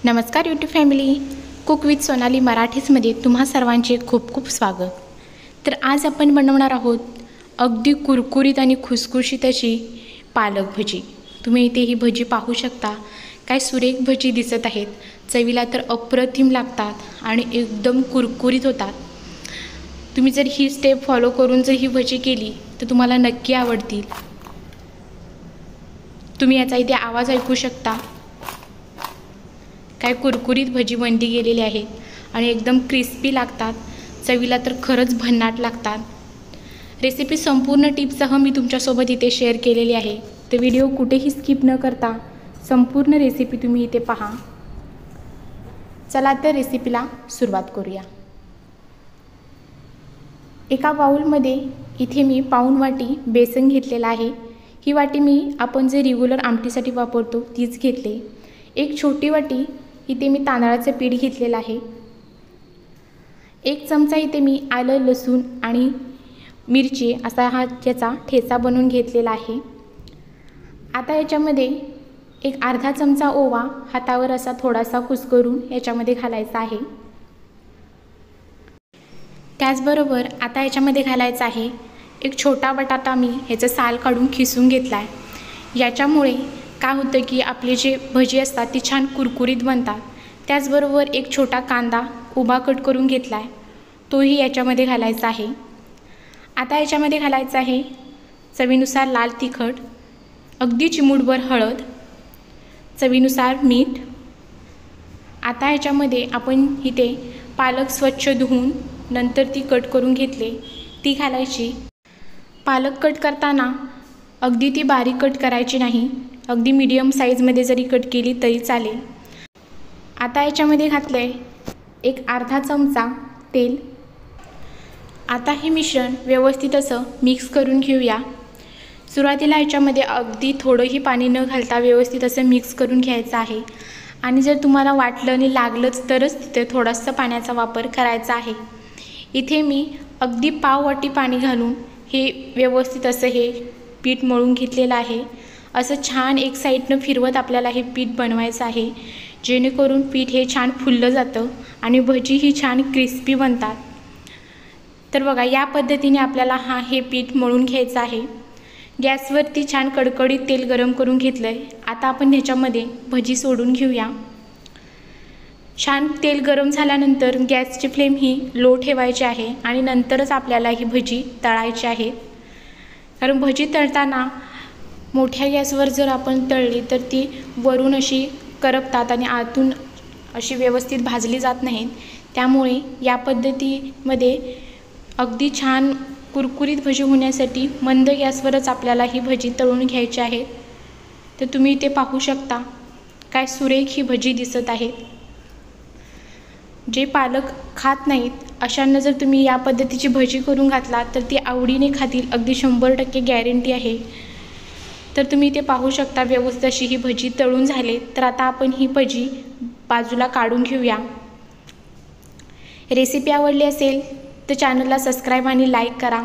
नमस्कार YouTube family, cook with Sonali मराठीजमध्ये तुम्हा सर्वांचे खूप खूप स्वागत। तर आज आपण बनवणार आहोत अगदी कुरकुरीत आणि खुसखुशीत अशी पालक भजी। तुम्ही इथे ही भजी पाहू शकता, काय सुरेख भजी दिसत आहेत। चवीला तर अप्रतिम लागतात आणि एकदम कुरकुरीत होतात। तुम्ही जर ही स्टेप फॉलो करून जर ही भजी केली तर तुम्हाला नक्की आवडतील। तुम्ही याचा इथे आवाज ऐकू शकता, काय कुरकुरीत भजी बनली गेलेली आहे आणि एकदम क्रिस्पी लागतात। चवीला तर खरंच भन्नाट लागतात। रेसिपी संपूर्ण टिप्ससह मी तुमच्यासोबत इथे शेअर केलेली आहे, तर व्हिडिओ कुठेही स्किप न करता संपूर्ण रेसिपी तुम्ही इथे पहा। चला तर रेसिपीला सुरुवात करूया। एका बाउलमध्ये इथे मी पाऊण वाटी बेसन घेतलेला आहे। ही वाटी मी आपण जे रेग्युलर आमटीसाठी वापरतो तीच घेतली। एक छोटी वाटी इथे मी तांदळाचे पीठ घेतलेलं आहे। एक चमचा इथे मी आलं, लसूण आणि मिरची असा याचा ठेचा बनवून घेतलेला आहे। आता याच्यामध्ये एक अर्धा चमचा ओवा हातावर असा थोडासा कुस्करून याच्यामध्ये घालायचा आहे। त्याचबरोबर आता याच्यामध्ये घालायचा आहे एक छोटा बटाटा, मी ह्याचं साल काढून खिसून घेतला आहे। याच्यामुळे काय होतं की आपले जे भजी असतात ती छान कुरकुरीत बनतात। त्याचबरोबर एक छोटा कांदा उभा कट करून घेतला आहे, तोही याच्यामध्ये घालायचा आहे। आता याच्यामध्ये घालायचं आहे चवीनुसार लाल तिखट, अगदी चिमूटभर हळद, चवीनुसार मीठ। आता याच्यामध्ये आपण इथे पालक स्वच्छ धुवून नंतर ती कट करून घेतले ती घालायची। पालक कट करताना अगदी ती बारीक कट करायची नाही, अगदी मीडियम साईजमध्ये जरी कट केली तरी चालेल। आता याच्यामध्ये घातलं आहे एक अर्धा चमचा तेल। आता हे मिश्रण व्यवस्थित असं मिक्स करून घेऊया। सुरुवातीला याच्यामध्ये अगदी थोडंही पाणी न घालता व्यवस्थित असं मिक्स करून घ्यायचं आहे आणि जर तुम्हाला वाटलं आणि लागलंच तरच तिथे थोडासा पाण्याचा वापर करायचा आहे। इथे मी अगदी पाव वाटी पाणी घालून हे व्यवस्थित असं हे पीठ मळून घेतलेलं आहे। असं छान एक साईडनं फिरवत आपल्याला हे पीठ बनवायचं आहे, जेणेकरून पीठ हे छान फुललं जातं आणि भजी ही छान क्रिस्पी बनतात। तर बघा, या पद्धतीने आपल्याला हे पीठ मळून घ्यायचं आहे। गॅसवरती छान कडकडीत तेल गरम करून घेतलं आहे। आता आपण ह्याच्यामध्ये भजी सोडून घेऊया। छान तेल गरम झाल्यानंतर गॅसची फ्लेम ही लो ठेवायची आहे आणि नंतरच आपल्याला ही भजी तळायची आहे। कारण भजी तळताना मोठ्या गॅसवर जर आपण तळली तर ती वरून अशी करपतात आणि आतून अशी व्यवस्थित भाजली जात नाहीत। त्यामुळे या पद्धतीमध्ये अगदी छान कुरकुरीत भजी होण्यासाठी मंद गॅसवरच आपल्याला ही भजी तळून घ्यायची आहे। तर तुम्ही इथे पाहू शकता, काय सुरेख ही भजी दिसत आहे। जे पालक खात नाहीत अशांना जर तुम्ही या पद्धतीची भजी करून घातला तर ती आवडीने खातील, अगदी 100% गॅरंटी आहे। तर तुम्ही इथे पाहू शकता व्यवस्थित अशी ही भजी तळून झाले। तर आता आपण ही भजी बाजूला काढून घेऊया। रेसिपी आवडली असेल तर चॅनलला सबस्क्राईब आणि लाईक करा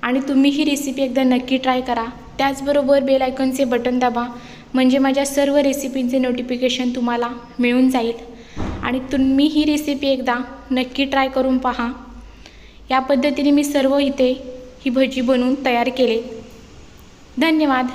आणि तुम्ही ही रेसिपी एकदा नक्की ट्राय करा। त्याचबरोबर बेल आयकॉनचे बटन दाबा, म्हणजे माझ्या सर्व रेसिपींचे नोटिफिकेशन तुम्हाला मिळून जाईल आणि तुम्ही ही रेसिपी एकदा नक्की ट्राय करून पहा। या पद्धतीने मी सर्व इथे ही भजी बनवून तयार केले। धन्यवाद।